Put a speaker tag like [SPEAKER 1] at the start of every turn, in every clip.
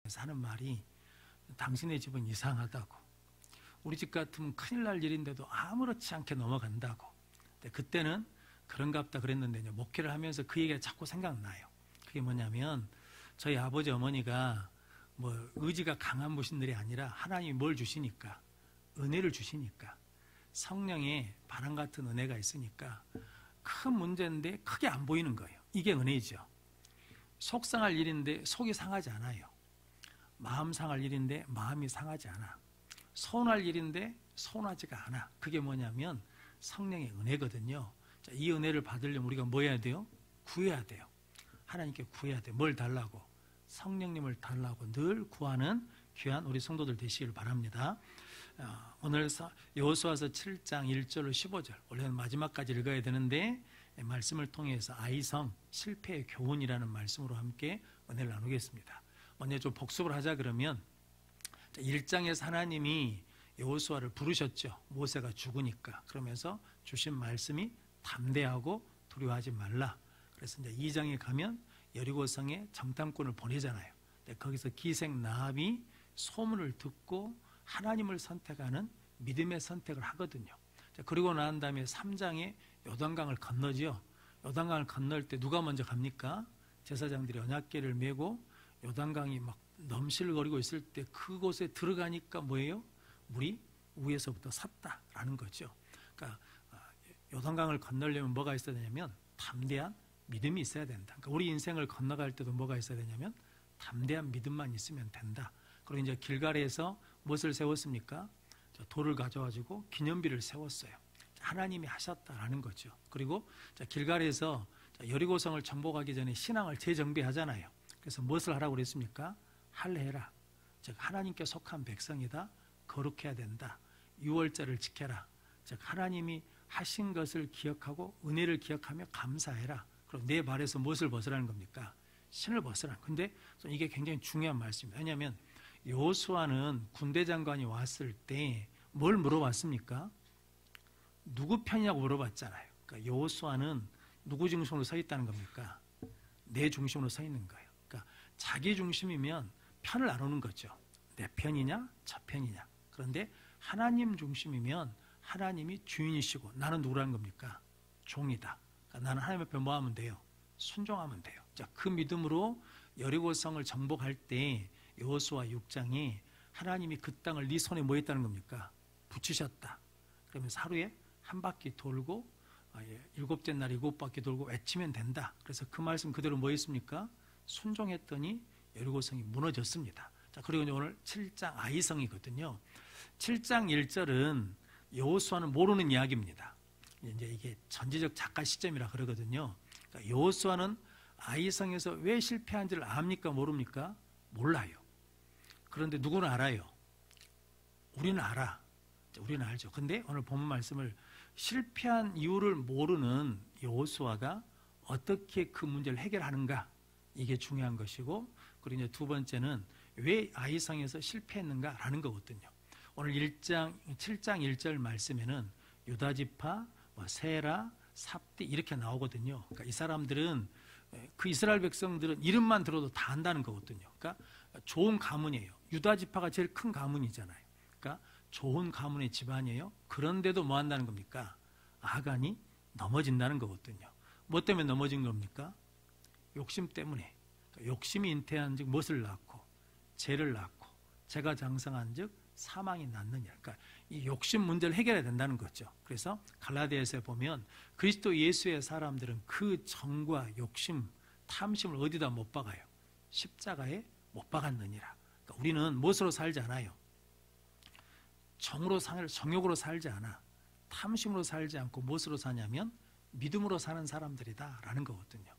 [SPEAKER 1] 그래서 하는 말이 당신의 집은 이상하다고, 우리 집 같으면 큰일 날 일인데도 아무렇지 않게 넘어간다고. 근데 그때는 그런갑다 그랬는데 목회를 하면서 그 얘기가 자꾸 생각나요. 그게 뭐냐면 저희 아버지 어머니가 뭐 의지가 강한 분들이 아니라 하나님이 뭘 주시니까, 은혜를 주시니까, 성령의 바람 같은 은혜가 있으니까 큰 문제인데 크게 안 보이는 거예요. 이게 은혜죠. 속상할 일인데 속이 상하지 않아요. 마음 상할 일인데 마음이 상하지 않아. 서운할 일인데 서운하지가 않아. 그게 뭐냐면 성령의 은혜거든요. 자, 이 은혜를 받으려면 우리가 뭐 해야 돼요? 구해야 돼요. 하나님께 구해야 돼요. 뭘 달라고? 성령님을 달라고 늘 구하는 귀한 우리 성도들 되시길 바랍니다. 오늘 여호수아서 7장 1절로 15절, 원래는 마지막까지 읽어야 되는데 말씀을 통해서 아이성 실패의 교훈이라는 말씀으로 함께 은혜를 나누겠습니다. 먼저 좀 복습을 하자 그러면 1장에서 하나님이 여호수아를 부르셨죠. 모세가 죽으니까. 그러면서 주신 말씀이 담대하고 두려워하지 말라. 그래서 이제 2장에 가면 여리고성에 정탐꾼을 보내잖아요. 거기서 기생 나합이 소문을 듣고 하나님을 선택하는 믿음의 선택을 하거든요. 그리고 난 다음에 3장에 요단강을 건너지요. 요단강을 건널 때 누가 먼저 갑니까? 제사장들이 언약궤를 메고 요단강이 막 넘실거리고 있을 때 그곳에 들어가니까 뭐예요? 물이 위에서부터 샀다라는 거죠. 그러니까 요단강을 건너려면 뭐가 있어야 되냐면 담대한 믿음이 있어야 된다. 그러니까 우리 인생을 건너갈 때도 뭐가 있어야 되냐면 담대한 믿음만 있으면 된다. 그리고 이제 길갈에서 무엇을 세웠습니까? 돌을 가져가지고 기념비를 세웠어요. 하나님이 하셨다라는 거죠. 그리고 길갈에서 여리고성을 정복하기 전에 신앙을 재정비하잖아요. 그래서 무엇을 하라고 그랬습니까? 할례해라. 즉 하나님께 속한 백성이다. 거룩해야 된다. 유월절을 지켜라. 즉 하나님이 하신 것을 기억하고 은혜를 기억하며 감사해라. 그럼 내 발에서 무엇을 벗으라는 겁니까? 신을 벗으라. 근데 이게 굉장히 중요한 말씀입니다. 왜냐하면 여호수아는 군대 장관이 왔을 때 뭘 물어봤습니까? 누구 편이냐고 물어봤잖아요. 그러니까 여호수아는 누구 중심으로 서 있다는 겁니까? 내 중심으로 서 있는 거예요. 그러니까 자기 중심이면 편을 나누는 거죠. 내 편이냐, 저 편이냐. 그런데 하나님 중심이면 하나님이 주인이시고 나는 누구라는 겁니까? 종이다. 그러니까 나는 하나님 앞에 뭐 하면 돼요? 순종하면 돼요. 자, 그 믿음으로 여리고성을 정복할 때 여호수아 6장이 하나님이 그 땅을 네 손에 뭐 했다는 겁니까? 붙이셨다. 그러면서 하루에 한 바퀴 돌고 일곱째 날 7바퀴 돌고 외치면 된다. 그래서 그 말씀 그대로 뭐 했습니까? 순종했더니 여리고성이 무너졌습니다. 자, 그리고 오늘 7장 아이성이거든요. 7장 1절은 여호수아는 모르는 이야기입니다. 이제 이게 전지적 작가 시점이라 그러거든요. 그러니까 여호수아는 아이성에서 왜 실패한지를 압니까? 모릅니까? 몰라요. 그런데 누구는 알아요? 우리는 알아. 우리는 알죠. 근데 오늘 본문 말씀을 실패한 이유를 모르는 여호수아가 어떻게 그 문제를 해결하는가, 이게 중요한 것이고, 그리고 이제 두 번째는 왜 아이성에서 실패했는가라는 거거든요. 오늘 7장 1절 말씀에는 유다지파, 세라, 삽디 이렇게 나오거든요. 그러니까 이 사람들은, 그 이스라엘 백성들은 이름만 들어도 다 안다는 거거든요. 그러니까 좋은 가문이에요. 유다지파가 제일 큰 가문이잖아요. 그러니까 좋은 가문의 집안이에요. 그런데도 뭐 한다는 겁니까? 아간이 넘어진다는 거거든요. 뭐 때문에 넘어진 겁니까? 욕심 때문에. 그러니까 욕심이 잉태한 즉 무엇을 낳고? 죄를 낳고, 죄가 장성한 즉 사망이 낳느냐. 그러니까 이 욕심 문제를 해결해야 된다는 거죠. 그래서 갈라디아서에 보면 그리스도 예수의 사람들은 그 정과 욕심, 탐심을 어디다 못 박아요? 십자가에 못 박았느니라. 그러니까 우리는 무엇으로 살지 않아요? 정욕으로 살지 않아. 탐심으로 살지 않고 무엇으로 사냐면 믿음으로 사는 사람들이다라는 거거든요.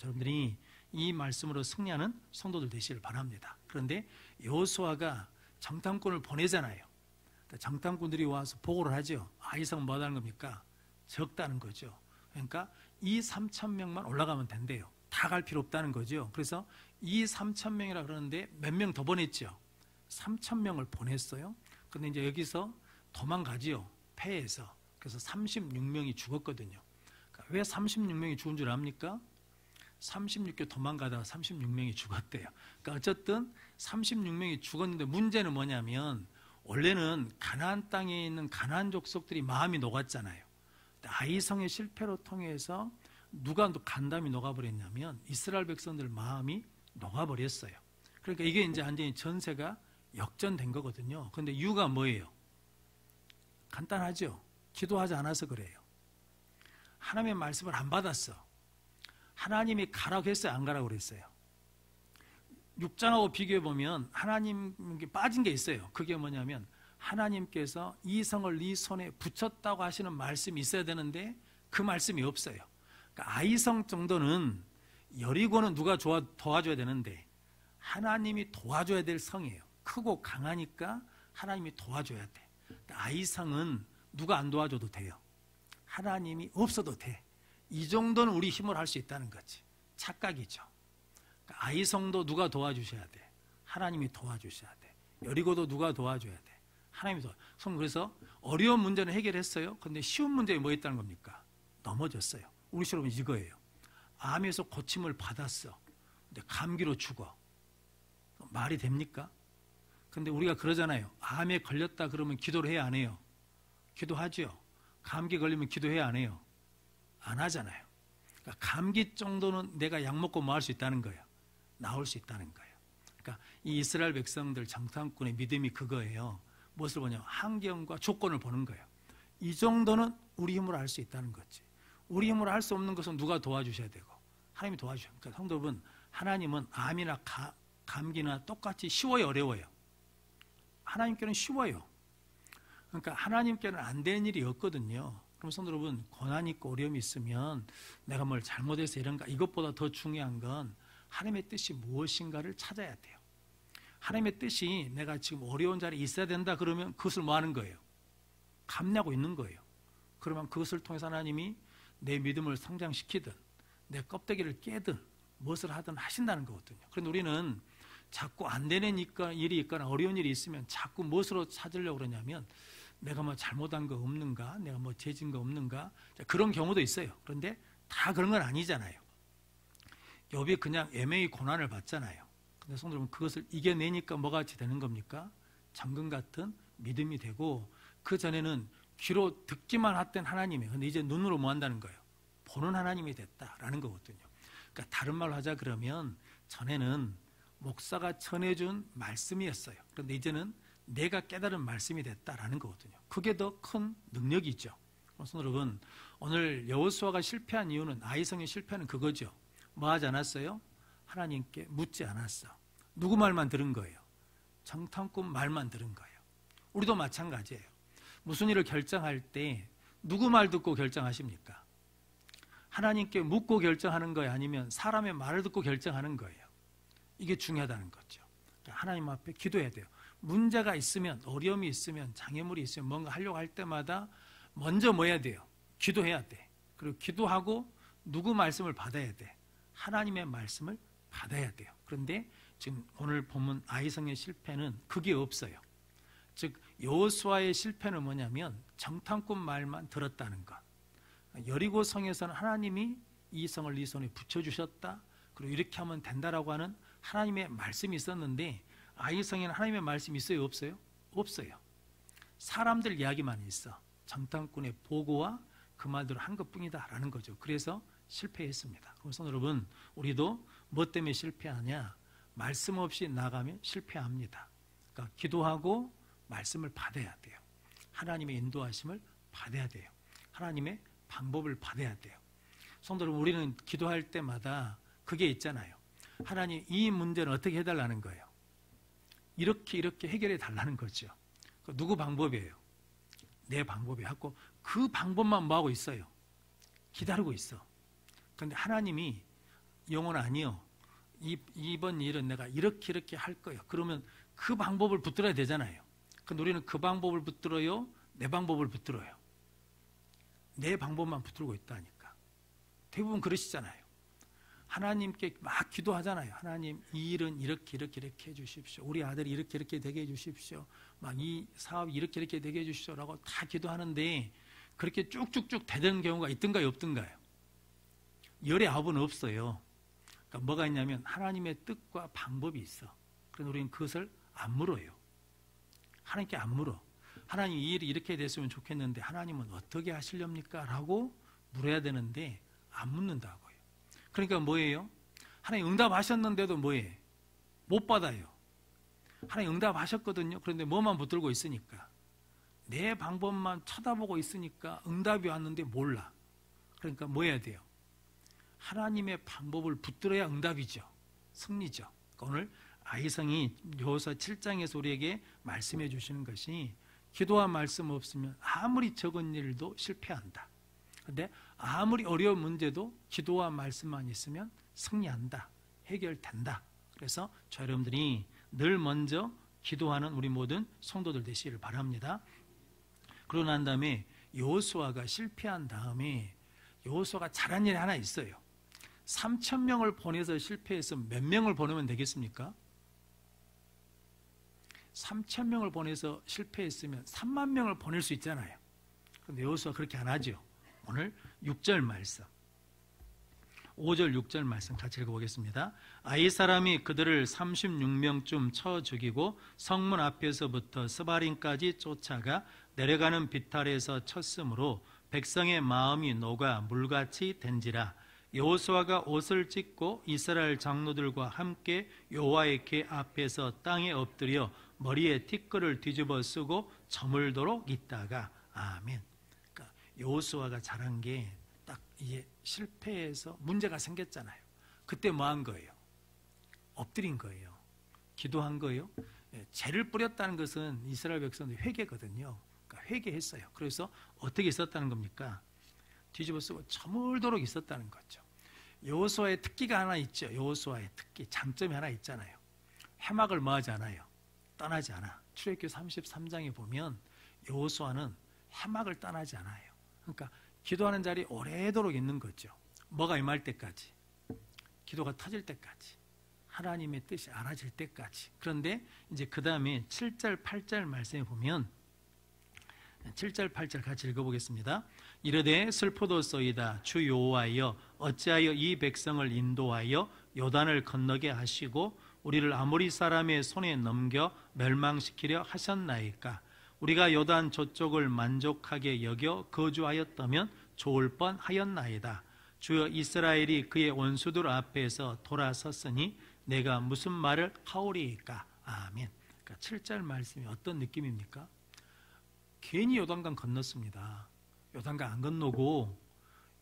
[SPEAKER 1] 여러분들이 이 말씀으로 승리하는 성도들 되시길 바랍니다. 그런데 여호수아가 정탐꾼을 보내잖아요. 정탐꾼들이 와서 보고를 하죠. 아이성은 뭐 하는 겁니까? 적다는 거죠. 그러니까 이 3,000명만 올라가면 된대요. 다 갈 필요 없다는 거죠. 그래서 이 3,000명이라 그러는데 몇 명 더 보냈죠. 3,000명을 보냈어요. 근데 이제 여기서 도망가지요. 패해서. 그래서 36명이 죽었거든요. 그러니까 왜 36명이 죽은 줄 압니까? 36개 도망가다가 36명이 죽었대요. 그러니까 어쨌든 36명이 죽었는데 문제는 뭐냐면 원래는 가나안 땅에 있는 가나안 족속들이 마음이 녹았잖아요. 아이성의 실패로 통해서 누가 간담이 녹아버렸냐면 이스라엘 백성들 마음이 녹아버렸어요. 그러니까 이게 이제 완전히 전세가 역전된 거거든요. 그런데 이유가 뭐예요? 간단하죠. 기도하지 않아서 그래요. 하나님의 말씀을 안 받았어. 하나님이 가라고 했어요? 안 가라고 그랬어요? 6장하고 비교해 보면 하나님께 빠진 게 있어요. 그게 뭐냐면 하나님께서 이 성을 네 손에 붙였다고 하시는 말씀이 있어야 되는데 그 말씀이 없어요. 그러니까 아이성 정도는 여리고는 누가 도와줘야 되는데 하나님이 도와줘야 될 성이에요. 크고 강하니까 하나님이 도와줘야 돼. 아이성은 누가 안 도와줘도 돼요. 하나님이 없어도 돼. 이 정도는 우리 힘으로 할 수 있다는 거지. 착각이죠. 그러니까 아이성도 누가 도와주셔야 돼. 하나님이 도와주셔야 돼. 여리고도 누가 도와줘야 돼. 하나님이 도와줘야 돼. 그래서 어려운 문제는 해결했어요. 그런데 쉬운 문제에 뭐 있다는 겁니까? 넘어졌어요. 우리 시험은 이거예요. 암에서 고침을 받았어. 근데 감기로 죽어. 말이 됩니까? 근데 우리가 그러잖아요. 암에 걸렸다 그러면 기도를 해야 안 해요? 기도하죠. 감기 걸리면 기도해야 안 해요? 안 하잖아요. 그러니까 감기 정도는 내가 약 먹고 뭐 할 수 있다는 거예요? 나올 수 있다는 거예요. 그러니까 이 이스라엘 백성들 정탐꾼의 믿음이 그거예요. 무엇을 보냐면 환경과 조건을 보는 거예요. 이 정도는 우리 힘으로 할 수 있다는 거지. 우리 힘으로 할 수 없는 것은 누가 도와주셔야 되고 하나님이 도와주셔야 돼요. 그러니까 성도 여러분, 하나님은 암이나 감기나 똑같이 쉬워요, 어려워요? 하나님께는 쉬워요. 그러니까 하나님께는 안 되는 일이 없거든요. 그럼 성도 여러분, 고난이 있고 어려움이 있으면 내가 뭘 잘못해서 이런가, 이것보다 더 중요한 건 하나님의 뜻이 무엇인가를 찾아야 돼요. 하나님의 뜻이 내가 지금 어려운 자리에 있어야 된다 그러면 그것을 뭐 하는 거예요? 감내하고 있는 거예요. 그러면 그것을 통해서 하나님이 내 믿음을 성장시키든 내 껍데기를 깨든 무엇을 하든 하신다는 거거든요. 그런데 우리는 자꾸 안 되는 일이 있거나 어려운 일이 있으면 자꾸 무엇으로 찾으려고 그러냐면 내가 뭐 잘못한 거 없는가, 내가 뭐 죄진 거 없는가, 그런 경우도 있어요. 그런데 다 그런 건 아니잖아요. 욥이 그냥 애매히 고난을 받잖아요. 근데 성도 여러분, 그것을 이겨내니까 뭐가 되는 겁니까? 정금 같은 믿음이 되고, 그 전에는 귀로 듣기만 했던 하나님이에요. 근데 이제 눈으로 뭐 한다는 거예요? 보는 하나님이 됐다라는 거거든요. 그러니까 다른 말로 하자 그러면 전에는 목사가 전해준 말씀이었어요. 그런데 이제는 내가 깨달은 말씀이 됐다라는 거거든요. 그게 더 큰 능력이죠. 그래서 여러분, 오늘 여호수아가 실패한 이유는, 아이성의 실패는 그거죠. 뭐 하지 않았어요? 하나님께 묻지 않았어. 누구 말만 들은 거예요? 정탐꾼 말만 들은 거예요. 우리도 마찬가지예요. 무슨 일을 결정할 때 누구 말 듣고 결정하십니까? 하나님께 묻고 결정하는 거예요? 아니면 사람의 말을 듣고 결정하는 거예요? 이게 중요하다는 거죠. 하나님 앞에 기도해야 돼요. 문제가 있으면, 어려움이 있으면, 장애물이 있으면 뭔가 하려고 할 때마다 먼저 뭐 해야 돼요? 기도해야 돼. 그리고 기도하고 누구 말씀을 받아야 돼? 하나님의 말씀을 받아야 돼요. 그런데 지금 오늘 본문 아이성의 실패는 그게 없어요. 즉 여호수아의 실패는 뭐냐면 정탐꾼 말만 들었다는 것. 여리고 성에서는 하나님이 이 성을 네 손에 붙여주셨다, 그리고 이렇게 하면 된다라고 하는 하나님의 말씀이 있었는데, 아이성에는 하나님의 말씀이 있어요, 없어요? 없어요. 사람들 이야기만 있어. 정탐꾼의 보고와 그 말대로 한 것뿐이다 라는 거죠. 그래서 실패했습니다. 그래서 여러분, 우리도 뭐 때문에 실패하냐? 말씀 없이 나가면 실패합니다. 그러니까 기도하고 말씀을 받아야 돼요. 하나님의 인도하심을 받아야 돼요. 하나님의 방법을 받아야 돼요. 성도 여러분, 우리는 기도할 때마다 그게 있잖아요. 하나님, 이 문제는 어떻게 해달라는 거예요? 이렇게 해결해 달라는 거죠. 누구 방법이에요? 내 방법이 하고, 그 방법만 뭐하고 있어요? 기다리고 있어. 그런데 하나님이 영혼 아니요, 이번 일은 내가 이렇게 할 거예요. 그러면 그 방법을 붙들어야 되잖아요. 근데 우리는 그 방법을 붙들어요? 내 방법을 붙들어요? 내 방법만 붙들고 있다니까. 대부분 그러시잖아요. 하나님께 막 기도하잖아요. 하나님, 이 일은 이렇게 해주십시오. 우리 아들이 이렇게 되게 해주십시오. 막 이 사업이 이렇게 되게 해주십시오라고 다 기도하는데, 그렇게 쭉쭉쭉 되는 경우가 있든가요, 없든가요? 열의 아홉은 없어요. 그러니까 뭐가 있냐면 하나님의 뜻과 방법이 있어. 그런데 우리는 그것을 안 물어요. 하나님께 안 물어. 하나님 이 일이 이렇게 됐으면 좋겠는데 하나님은 어떻게 하시렵니까? 라고 물어야 되는데 안 묻는다고요. 그러니까 뭐예요? 하나님 응답하셨는데도 뭐예요? 못 받아요. 하나님 응답하셨거든요. 그런데 뭐만 붙들고 있으니까, 내 방법만 쳐다보고 있으니까 응답이 왔는데 몰라. 그러니까 뭐 해야 돼요? 하나님의 방법을 붙들어야 응답이죠. 승리죠. 그러니까 오늘 아이성이 여호수아 7장에서 우리에게 말씀해 주시는 것이, 기도와 말씀 없으면 아무리 적은 일도 실패한다. 그런데 아무리 어려운 문제도 기도와 말씀만 있으면 승리한다. 해결된다. 그래서 저 여러분들이 늘 먼저 기도하는 우리 모든 성도들 되시기를 바랍니다. 그러고 난 다음에 여호수아가 실패한 다음에 여호수아가 잘한 일이 하나 있어요. 3,000명을 보내서 실패했으면 몇 명을 보내면 되겠습니까? 3,000명을 보내서 실패했으면 3만 명을 보낼 수 있잖아요. 그런데 여호수아가 그렇게 안 하죠. 오늘 6절 말씀, 5절 6절 말씀 같이 읽어보겠습니다. 아이 사람이 그들을 36명쯤 쳐 죽이고 성문 앞에서부터 스바림까지 쫓아가 내려가는 비탈에서 쳤으므로 백성의 마음이 녹아 물같이 된지라. 여호수아가 옷을 찢고 이스라엘 장로들과 함께 여호와의 궤 앞에서 땅에 엎드려 머리에 티끌을 뒤집어 쓰고 저물도록 있다가. 아멘. 그러니까 여호수아가 잘한 게 딱 이제 실패해서 문제가 생겼잖아요. 그때 뭐 한 거예요? 엎드린 거예요. 기도한 거예요. 죄를 뿌렸다는 것은 이스라엘 백성들이 회개거든요. 그러니까 회개했어요. 그래서 어떻게 있었다는 겁니까? 뒤집어 쓰고 저물도록 있었다는 거죠. 여호수아의 특기가 하나 있죠. 여호수아의 특기, 장점이 하나 있잖아요. 해막을 뭐 하지 않아요? 떠나지 않아. 출애굽기 33장에 보면 여호수아는 해막을 떠나지 않아요. 그러니까 기도하는 자리 오래도록 있는 거죠. 뭐가 임할 때까지, 기도가 터질 때까지, 하나님의 뜻이 알아질 때까지. 그런데 이제 그 다음에 7절 8절 말씀에 보면, 7절 8절 같이 읽어보겠습니다. 이르되 슬프도소이다 주 여호와여, 어찌하여 이 백성을 인도하여 요단을 건너게 하시고 우리를 아모리 사람의 손에 넘겨 멸망시키려 하셨나이까. 우리가 요단 저쪽을 만족하게 여겨 거주하였다면 좋을 뻔하였나이다. 주여, 이스라엘이 그의 원수들 앞에서 돌아섰으니 내가 무슨 말을 하오리이까. 아멘. 그러니까 7절 말씀이 어떤 느낌입니까? 괜히 요단강 건넜습니다. 요단강 안 건너고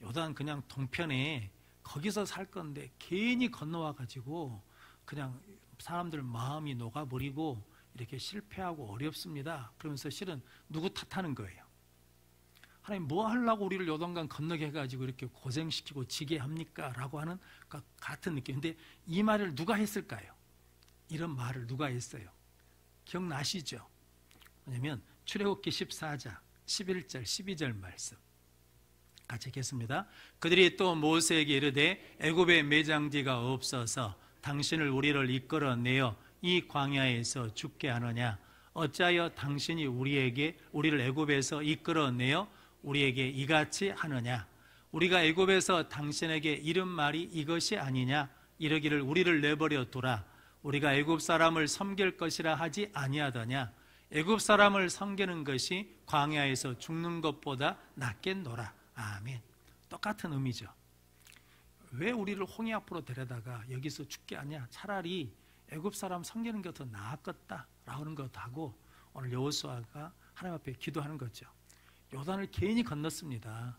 [SPEAKER 1] 요단 그냥 동편에 거기서 살 건데 괜히 건너와 가지고 그냥 사람들 마음이 녹아버리고 이렇게 실패하고 어렵습니다. 그러면서 실은 누구 탓하는 거예요? 하나님 뭐 하려고 우리를 요단강 건너게 해가지고 이렇게 고생시키고 지게 합니까? 라고 하는 같은 느낌. 근데 이 말을 누가 했을까요? 이런 말을 누가 했어요? 기억나시죠? 왜냐면 출애굽기 14장 11절 12절 말씀 같이 읽겠습니다. 그들이 또 모세에게 이르되 애굽에 매장지가 없어서 당신을 우리를 이끌어내어 이 광야에서 죽게 하느냐? 어찌하여 당신이 우리를 애굽에서 이끌어내어 우리에게 이같이 하느냐? 우리가 애굽에서 당신에게 이른 말이 이것이 아니냐? 이르기를 우리를 내버려 두라. 우리가 애굽 사람을 섬길 것이라 하지 아니하더냐? 애굽 사람을 섬기는 것이 광야에서 죽는 것보다 낫겠노라. 아멘. 똑같은 의미죠. 왜 우리를 홍해 앞으로 데려다가 여기서 죽게 하냐? 차라리 애굽 사람 섬기는 게 더 나았겠다라는 것하고 오늘 여호수아가 하나님 앞에 기도하는 거죠. 요단을 괜히 건넜습니다.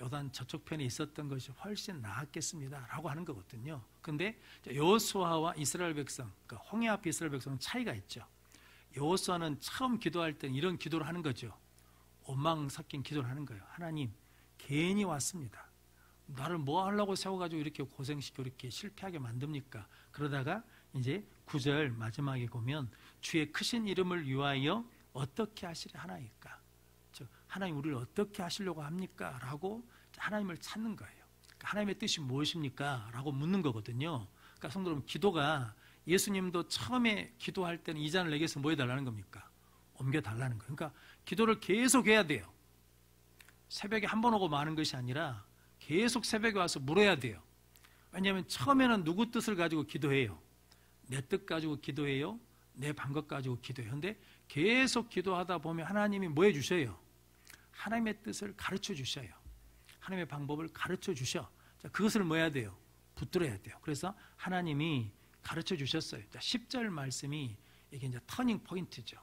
[SPEAKER 1] 요단 저쪽 편에 있었던 것이 훨씬 나았겠습니다 라고 하는 거거든요. 근데 여호수아와 이스라엘 백성, 그러니까 홍해 앞에 이스라엘 백성은 차이가 있죠. 여호수아는 처음 기도할 때 이런 기도를 하는 거죠. 원망 섞인 기도를 하는 거예요. 하나님, 괜히 왔습니다. 나를 뭐 하려고 세워가지고 이렇게 고생시키고 이렇게 실패하게 만듭니까? 그러다가 이제 9절 마지막에 보면 주의 크신 이름을 위하여 어떻게 하시려 하나이까? 즉 하나님 우리를 어떻게 하시려고 합니까? 라고 하나님을 찾는 거예요. 그러니까 하나님의 뜻이 무엇입니까? 라고 묻는 거거든요. 그러니까 성도 여러분, 기도가 예수님도 처음에 기도할 때는 이 잔을 내게서 뭐 해달라는 겁니까? 옮겨달라는 거예요. 그러니까 기도를 계속 해야 돼요. 새벽에 한 번 오고 마는 것이 아니라 계속 새벽에 와서 물어야 돼요. 왜냐하면 처음에는 누구 뜻을 가지고 기도해요? 내 뜻 가지고 기도해요? 내 방법 가지고 기도해요? 근데 계속 기도하다 보면 하나님이 뭐 해주셔요? 하나님의 뜻을 가르쳐 주셔요. 하나님의 방법을 가르쳐 주셔. 자, 그것을 뭐 해야 돼요? 붙들어야 돼요. 그래서 하나님이 가르쳐 주셨어요. 자, 10절 말씀이 이게 이제 터닝 포인트죠.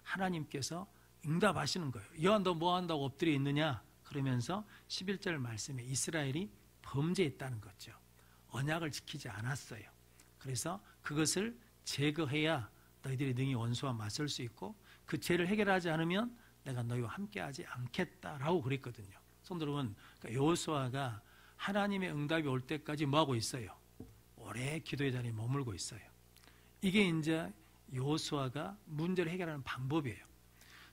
[SPEAKER 1] 하나님께서 응답하시는 거예요. 야, 너 뭐 한다고 엎드려 있느냐? 그러면서 11절 말씀에 이스라엘이 범죄했다는 거죠. 언약을 지키지 않았어요. 그래서 그것을 제거해야 너희들이 능히 원수와 맞설 수 있고 그 죄를 해결하지 않으면 내가 너희와 함께하지 않겠다라고 그랬거든요. 성도 여러분, 여호수아가 하나님의 응답이 올 때까지 뭐하고 있어요? 오래 기도의 자리에 머물고 있어요. 이게 이제 여호수아가 문제를 해결하는 방법이에요.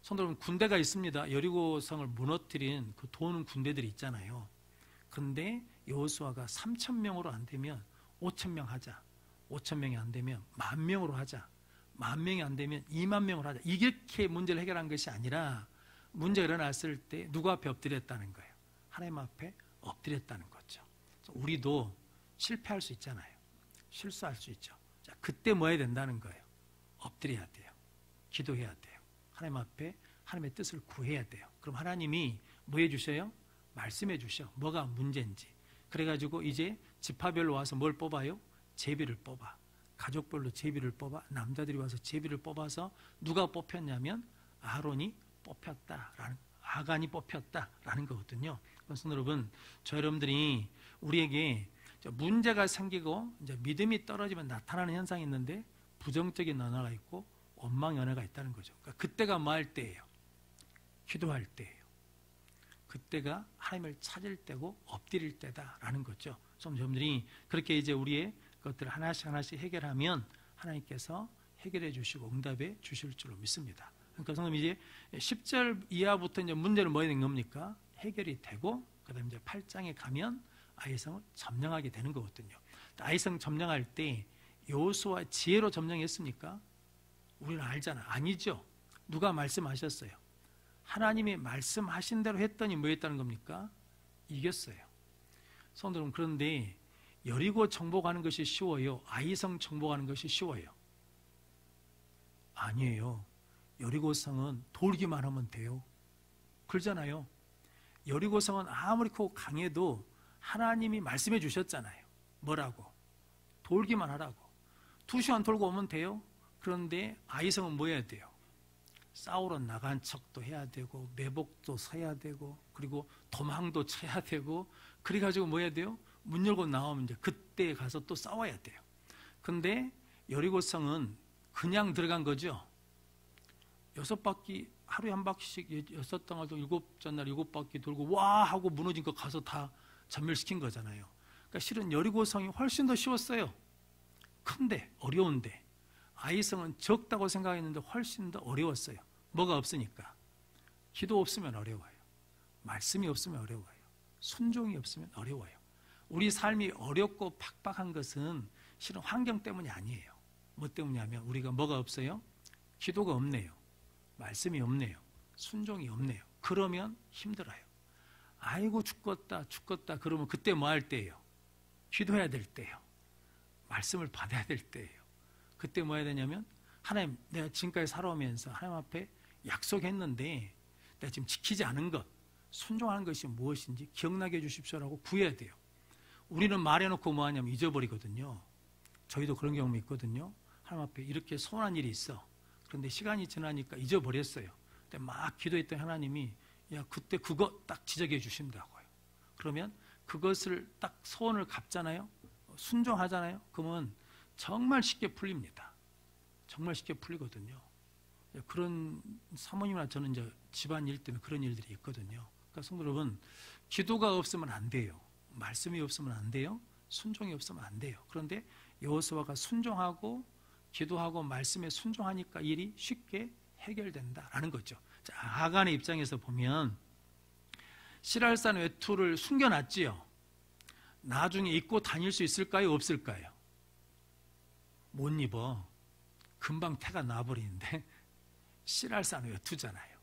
[SPEAKER 1] 성도 여러분, 군대가 있습니다. 여리고성을 무너뜨린 그 도는 군대들이 있잖아요. 근데 여호수아가 3,000명으로 안 되면 5,000명 하자. 5,000명이 안 되면 10,000명으로 하자. 10,000명이 안 되면 20,000명으로 하자. 이렇게 문제를 해결한 것이 아니라 문제가 일어났을 때 누구 앞에 엎드렸다는 거예요? 하나님 앞에 엎드렸다는 거죠. 우리도 실패할 수 있잖아요. 실수할 수 있죠. 자, 그때 뭐 해야 된다는 거예요? 엎드려야 돼요. 기도해야 돼요. 하나님 앞에 하나님의 뜻을 구해야 돼요. 그럼 하나님이 뭐 해주셔요? 말씀해 주셔. 뭐가 문제인지. 그래가지고 이제 지파별로 와서 뭘 뽑아요? 제비를 뽑아. 가족별로 제비를 뽑아. 남자들이 와서 제비를 뽑아서 누가 뽑혔냐면 아론이 뽑혔다라는, 아간이 뽑혔다라는 거거든요. 그래서 여러분, 저 여러분들이 우리에게 문제가 생기고 이제 믿음이 떨어지면 나타나는 현상이 있는데 부정적인 언어가 있고 원망의 언어가 있다는 거죠. 그러니까 그때가 뭐 할 때예요? 기도할 때예요. 그때가 하나님을 찾을 때고 엎드릴 때다라는 거죠. 좀 여러분들이 그렇게 이제 우리의 것들을 하나씩 하나씩 해결하면 하나님께서 해결해 주시고 응답해 주실 줄로 믿습니다. 그러니까 성도님, 이제 10절 이하부터 이제 문제를 뭐 하는 겁니까? 해결이 되고 그다음에 이제 8장에 가면 아이성을 점령하게 되는 거거든요. 아이성 점령할 때 여호수아 지혜로 점령했습니까? 우리는 알잖아. 아니죠. 누가 말씀하셨어요? 하나님이 말씀하신 대로 했더니 뭐 했다는 겁니까? 이겼어요. 성도 여러분, 그런데 여리고 정복하는 것이 쉬워요? 아이성 정복하는 것이 쉬워요? 아니에요. 여리고성은 돌기만 하면 돼요. 그러잖아요. 여리고성은 아무리 크고 강해도 하나님이 말씀해 주셨잖아요. 뭐라고? 돌기만 하라고. 2시간 돌고 오면 돼요. 그런데 아이성은 뭐 해야 돼요? 싸우러 나간 척도 해야 되고 매복도 서야 되고 그리고 도망도 쳐야 되고 그래가지고 뭐 해야 돼요? 문 열고 나오면 이제 그때 가서 또 싸워야 돼요. 근데 여리고성은 그냥 들어간 거죠. 6바퀴, 하루에 한 바퀴씩 6덩어리 7전날 7바퀴 돌고 와 하고 무너진 거 가서 다 전멸시킨 거잖아요. 그러니까 실은 여리고성이 훨씬 더 쉬웠어요. 큰데 어려운데 아이성은 적다고 생각했는데 훨씬 더 어려웠어요. 뭐가 없으니까. 기도 없으면 어려워요. 말씀이 없으면 어려워요. 순종이 없으면 어려워요. 우리 삶이 어렵고 팍팍한 것은 실은 환경 때문이 아니에요. 뭐 때문이냐면 우리가 뭐가 없어요? 기도가 없네요. 말씀이 없네요. 순종이 없네요. 그러면 힘들어요. 아이고 죽겠다 그러면 그때 뭐 할 때예요? 기도해야 될 때예요. 말씀을 받아야 될 때예요. 그때 뭐 해야 되냐면 하나님, 내가 지금까지 살아오면서 하나님 앞에 약속했는데 내가 지금 지키지 않은 것, 순종하는 것이 무엇인지 기억나게 해주십시오라고 구해야 돼요. 우리는 말해놓고 뭐 하냐면 잊어버리거든요. 저희도 그런 경험이 있거든요. 하나님 앞에 이렇게 소원한 일이 있어. 그런데 시간이 지나니까 잊어버렸어요. 근데 막 기도했던 하나님이 야, 그때 그거 딱 지적해 주신다고요. 그러면 그것을 딱 소원을 갚잖아요. 순종하잖아요. 그러면 정말 쉽게 풀립니다. 정말 쉽게 풀리거든요. 그런 사모님이나 저는 이제 집안일 때문에 그런 일들이 있거든요. 그러니까 성도 여러분, 기도가 없으면 안 돼요. 말씀이 없으면 안 돼요. 순종이 없으면 안 돼요. 그런데 여호수아가 순종하고 기도하고 말씀에 순종하니까 일이 쉽게 해결된다라는 거죠. 자, 아간의 입장에서 보면 시랄산 외투를 숨겨놨지요. 나중에 입고 다닐 수 있을까요? 없을까요? 못 입어. 금방 태가 나버리는데 시랄산 외투잖아요.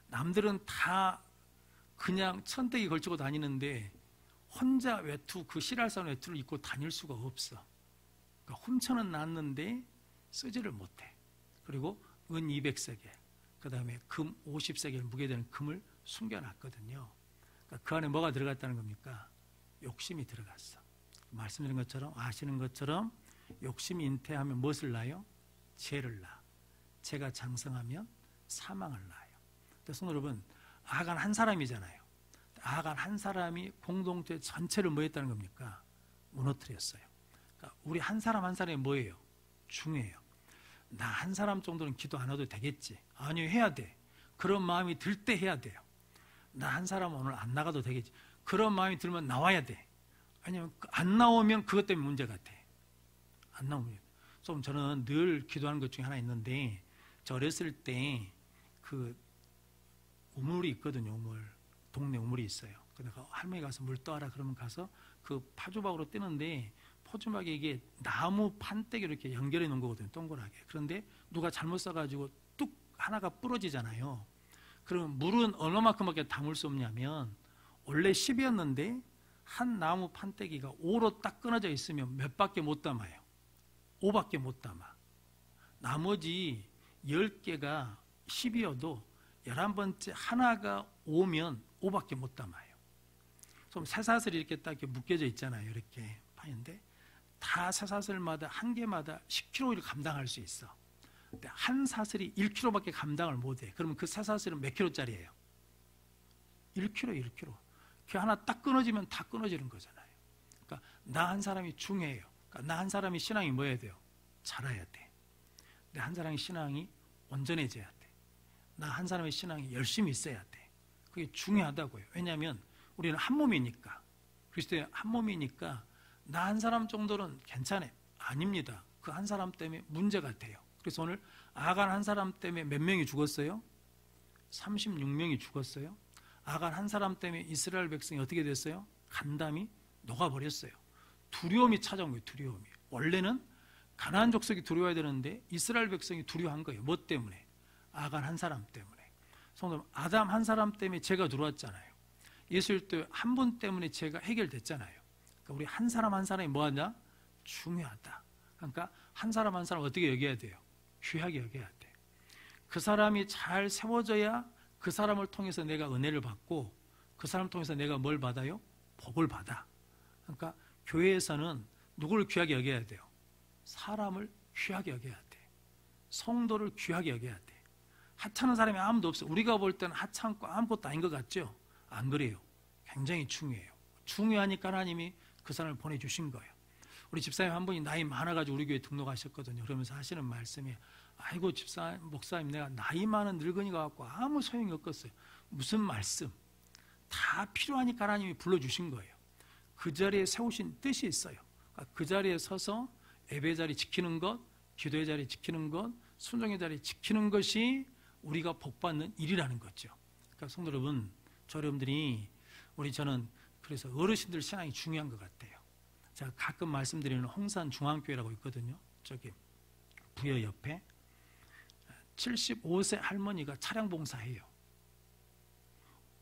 [SPEAKER 1] 남들은 다 그냥 천대기 걸치고 다니는데 혼자 외투, 그 실알산 외투를 입고 다닐 수가 없어. 그러니까 훔쳐는 놨는데 쓰지를 못해. 그리고 은 200세겔, 그 다음에 금 50세겔 무게되는 금을 숨겨놨거든요. 그러니까 그 안에 뭐가 들어갔다는 겁니까? 욕심이 들어갔어. 말씀드린 것처럼, 아시는 것처럼 욕심이 잉태하면 무엇을 낳아요? 죄를 낳아. 죄가 장성하면 사망을 낳아요. 그래서 여러분, 아간 한 사람이잖아요. 아간 한 사람이 공동체 전체를 뭐 했다는 겁니까? 무너뜨렸어요. 그러니까 우리 한 사람 한 사람이 뭐예요? 중요해요. 나 한 사람 정도는 기도 안 해도 되겠지. 아니요, 해야 돼. 그런 마음이 들 때 해야 돼요. 나 한 사람 오늘 안 나가도 되겠지. 그런 마음이 들면 나와야 돼. 아니면 안 나오면 그것 때문에 문제 같아. 안 나오면. 좀 저는 늘 기도하는 것 중에 하나 있는데, 저 어렸을 때 그 우물이 있거든요. 우물. 동네 우물이 있어요. 그래서 할머니 가서 물 떠와라 그러면 가서 그 파주박으로 뜨는데, 포주막에 이게 나무 판때기로 이렇게 연결해 놓은 거거든요. 동그랗게. 그런데 누가 잘못 써가지고 뚝 하나가 부러지잖아요. 그러면 물은 얼마만큼밖에 담을 수 없냐면, 원래 10이었는데 한 나무 판때기가 5로 딱 끊어져 있으면 몇 밖에 못 담아요. 5밖에 못 담아. 나머지 10개가 10이어도 11번째 하나가 5면 5밖에 못 담아요. 좀 새사슬이 이렇게 딱 이렇게 묶여져 있잖아요. 이렇게 파인데 다 새사슬마다 한 개마다 10kg를 감당할 수 있어. 근데 한 사슬이 1kg밖에 감당을 못해. 그러면 그 새사슬은 몇 킬로짜리예요? 1kg, 1kg. 그 하나 딱 끊어지면 다 끊어지는 거잖아요. 그러니까 나 한 사람이 중요해요. 그러니까 나 한 사람이 신앙이 뭐 해야 돼요? 자라야 돼. 내 한 사람의 신앙이 온전해져야 돼. 나 한 사람의 신앙이 열심히 있어야 돼. 그게 중요하다고요. 왜냐하면 우리는 한 몸이니까. 그리스도의 한 몸이니까 나 한 사람 정도는 괜찮아요. 아닙니다. 그 한 사람 때문에 문제가 돼요. 그래서 오늘 아간 한 사람 때문에 몇 명이 죽었어요? 36명이 죽었어요. 아간 한 사람 때문에 이스라엘 백성이 어떻게 됐어요? 간담이 녹아버렸어요. 두려움이 찾아온 거예요. 두려움이. 원래는 가나안 족속이 두려워야 되는데 이스라엘 백성이 두려워한 거예요. 뭐 때문에? 아간 한 사람 때문에. 성도 아담 한 사람 때문에 죄가 들어왔잖아요. 예수 그리스도 한 분 때문에 죄가 해결됐잖아요. 그러니까 우리 한 사람 한 사람이 뭐하냐? 중요하다. 그러니까 한 사람 한 사람 어떻게 여겨야 돼요? 귀하게 여겨야 돼. 그 사람이 잘 세워져야 그 사람을 통해서 내가 은혜를 받고 그 사람을 통해서 내가 뭘 받아요? 복을 받아. 그러니까 교회에서는 누구를 귀하게 여겨야 돼요? 사람을 귀하게 여겨야 돼. 성도를 귀하게 여겨야 돼. 하찮은 사람이 아무도 없어. 우리가 볼 때는 하찮고 아무것도 아닌 것 같죠? 안 그래요. 굉장히 중요해요. 중요하니까 하나님이 그 사람을 보내주신 거예요. 우리 집사님 한 분이 나이 많아가지고 우리 교회 등록하셨거든요. 그러면서 하시는 말씀이, 아이고 집사님, 목사님, 내가 나이 많은 늙은이가 갖고 아무 소용이 없겠어요. 무슨 말씀? 다 필요하니까 하나님이 불러주신 거예요. 그 자리에 세우신 뜻이 있어요. 그 자리에 서서 예배 자리 지키는 것, 기도의 자리 지키는 것, 순종의 자리 지키는 것이 우리가 복받는 일이라는 거죠. 그러니까 성도 여러분, 저 여러분들이 저는 그래서 어르신들 신앙이 중요한 것 같아요. 제가 가끔 말씀드리는 홍산 중앙교회라고 있거든요. 저기 부여 옆에 75세 할머니가 차량 봉사해요.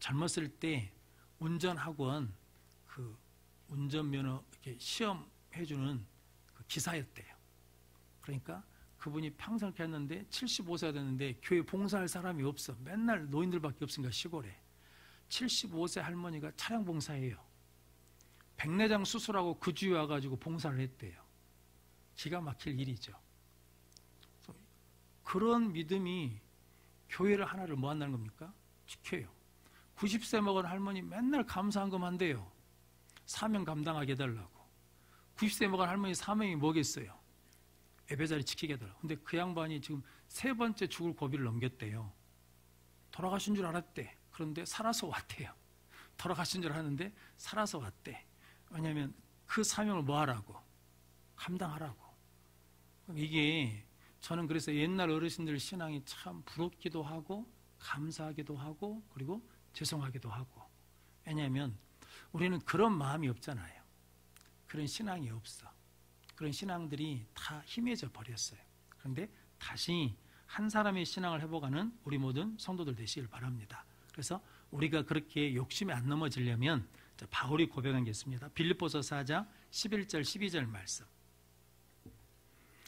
[SPEAKER 1] 젊었을 때 운전학원 그 운전면허 이렇게 시험 해주는 그 기사였대요. 그러니까 그분이 평생 이렇게 했는데 75세가 됐는데 교회 봉사할 사람이 없어. 맨날 노인들밖에 없으니까 시골에 75세 할머니가 차량 봉사해요. 백내장 수술하고 그 주에 와가지고 봉사를 했대요. 기가 막힐 일이죠. 그런 믿음이 교회를 하나를 뭐 한다는 겁니까? 지켜요. 90세 먹은 할머니 맨날 감사한금 한대요. 사명 감당하게 해달라고. 90세 먹은 할머니 사명이 뭐겠어요? 예배자리 지키게 해달라고. 근데 그 양반이 지금 3번째 죽을 고비를 넘겼대요. 돌아가신 줄 알았대. 그런데 살아서 왔대요. 돌아가신 줄 알았는데 살아서 왔대. 왜냐하면 그 사명을 뭐 하라고? 감당하라고. 이게 저는 그래서 옛날 어르신들 신앙이 참 부럽기도 하고 감사하기도 하고 그리고 죄송하기도 하고. 왜냐하면 우리는 그런 마음이 없잖아요. 그런 신앙이 없어. 그런 신앙들이 다 희미해져 버렸어요. 그런데 다시 한 사람의 신앙을 회복하는 우리 모든 성도들 되시길 바랍니다. 그래서 우리가 그렇게 욕심에 안 넘어지려면 바울이 고백한 게 있습니다. 빌립보서 4장 11절 12절 말씀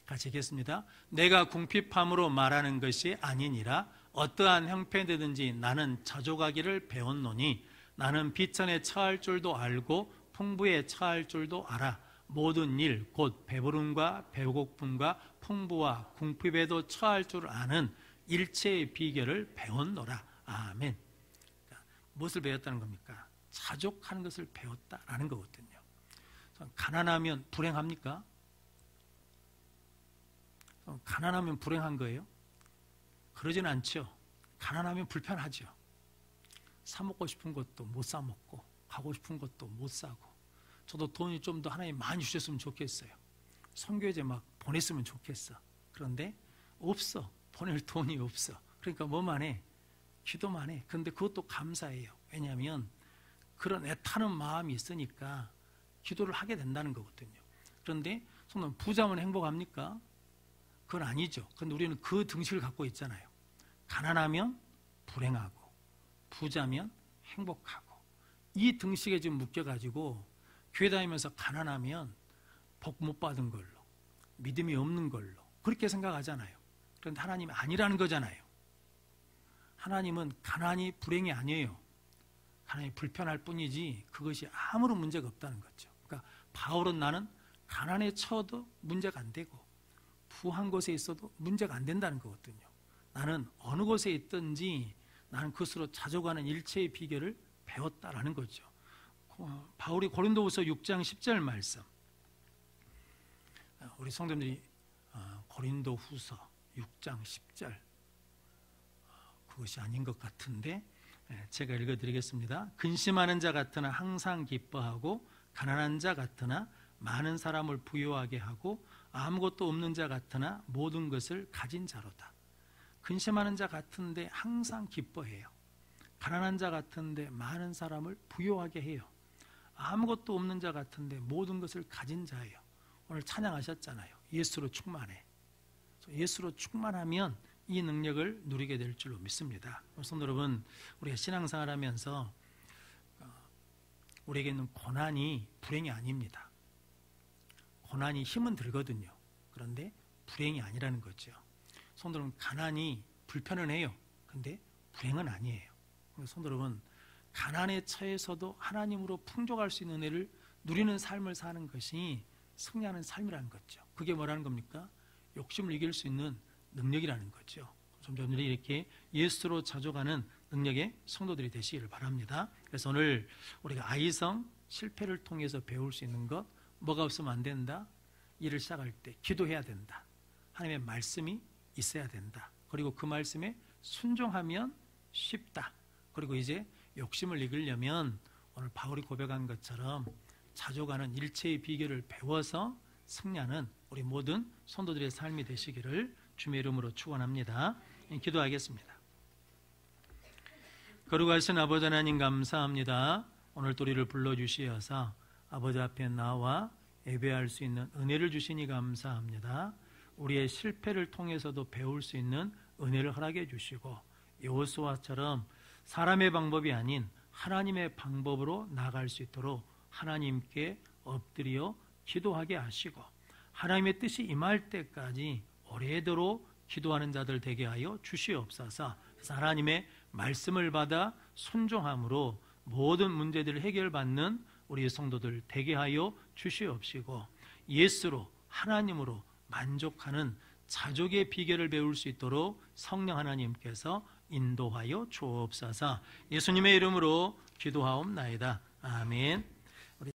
[SPEAKER 1] 같이 읽겠습니다. 내가 궁핍함으로 말하는 것이 아니니라. 어떠한 형편이든지 나는 자족하기를 배웠노니 나는 비천에 처할 줄도 알고 풍부에 처할 줄도 알아. 모든 일 곧 배부름과 배고픔과 풍부와 궁핍에도 처할 줄 아는 일체의 비결을 배웠노라. 아멘. 무엇을 배웠다는 겁니까? 자족하는 것을 배웠다라는 거거든요. 가난하면 불행합니까? 가난하면 불행한 거예요? 그러지는 않죠. 가난하면 불편하죠. 사 먹고 싶은 것도 못 사 먹고 가고 싶은 것도 못 사고. 저도 돈이 좀 더 하나님 많이 주셨으면 좋겠어요. 선교제 막 보냈으면 좋겠어. 그런데 없어. 보낼 돈이 없어. 그러니까 뭐만 해? 기도만 해. 그런데 그것도 감사해요. 왜냐하면 그런 애타는 마음이 있으니까 기도를 하게 된다는 거거든요. 그런데 성도는 부자면 행복합니까? 그건 아니죠. 그런데 우리는 그 등식을 갖고 있잖아요. 가난하면 불행하고 부자면 행복하고. 이 등식에 지금 묶여가지고 교회 다니면서 가난하면 복 못 받은 걸로, 믿음이 없는 걸로 그렇게 생각하잖아요. 그런데 하나님이 아니라는 거잖아요. 하나님은 가난이 불행이 아니에요. 가난이 불편할 뿐이지 그것이 아무런 문제가 없다는 거죠. 그러니까 바울은 나는 가난에 처해도 문제가 안 되고 부한 곳에 있어도 문제가 안 된다는 거거든요. 나는 어느 곳에 있든지 나는 그것으로 자족하는 일체의 비결을 배웠다라는 거죠. 바울이 고린도후서 6장 10절 말씀, 우리 성도님들이 고린도후서 6장 10절 그것이 아닌 것 같은데 제가 읽어드리겠습니다. 근심하는 자 같으나 항상 기뻐하고 가난한 자 같으나 많은 사람을 부유하게 하고 아무것도 없는 자 같으나 모든 것을 가진 자로다. 근심하는 자 같은데 항상 기뻐해요. 가난한 자 같은데 많은 사람을 부유하게 해요. 아무것도 없는 자 같은데 모든 것을 가진 자예요. 오늘 찬양하셨잖아요. 예수로 충만해. 예수로 충만하면 이 능력을 누리게 될 줄로 믿습니다. 성도 여러분, 우리가 신앙생활 하면서 우리에게는 고난이 불행이 아닙니다. 고난이 힘은 들거든요. 그런데 불행이 아니라는 거죠. 성도 여러분, 가난이 불편은 해요. 그런데 불행은 아니에요. 성도 여러분, 가난에 처해서도 하나님으로 풍족할 수 있는 은혜를 누리는 삶을 사는 것이 승리하는 삶이라는 거죠. 그게 뭐라는 겁니까? 욕심을 이길 수 있는 능력이라는 거죠. 점점 이렇게 예수로 자족하는 능력의 성도들이 되시기를 바랍니다. 그래서 오늘 우리가 아이성 실패를 통해서 배울 수 있는 것, 뭐가 없으면 안 된다. 일을 시작할 때 기도해야 된다. 하나님의 말씀이 있어야 된다. 그리고 그 말씀에 순종하면 쉽다. 그리고 이제 욕심을 이기려면 오늘 바울이 고백한 것처럼 자족하는 일체의 비결을 배워서 승리하는 우리 모든 성도들의 삶이 되시기를 주님의 이름으로 축원합니다. 기도하겠습니다. 거룩하신 아버지 하나님 감사합니다. 오늘 또 우리를 불러주시어서 아버지 앞에 나와 예배할 수 있는 은혜를 주시니 감사합니다. 우리의 실패를 통해서도 배울 수 있는 은혜를 허락해 주시고 여호수아처럼 사람의 방법이 아닌 하나님의 방법으로 나아갈 수 있도록 하나님께 엎드려 기도하게 하시고 하나님의 뜻이 임할 때까지 오래도록 기도하는 자들 되게 하여 주시옵소서. 하나님의 말씀을 받아 순종함으로 모든 문제들을 해결받는 우리 성도들 되게 하여 주시옵시고 예수로 하나님으로 만족하는 자족의 비결을 배울 수 있도록 성령 하나님께서 인도하여 주옵소서. 예수님의 이름으로 기도하옵나이다. 아멘.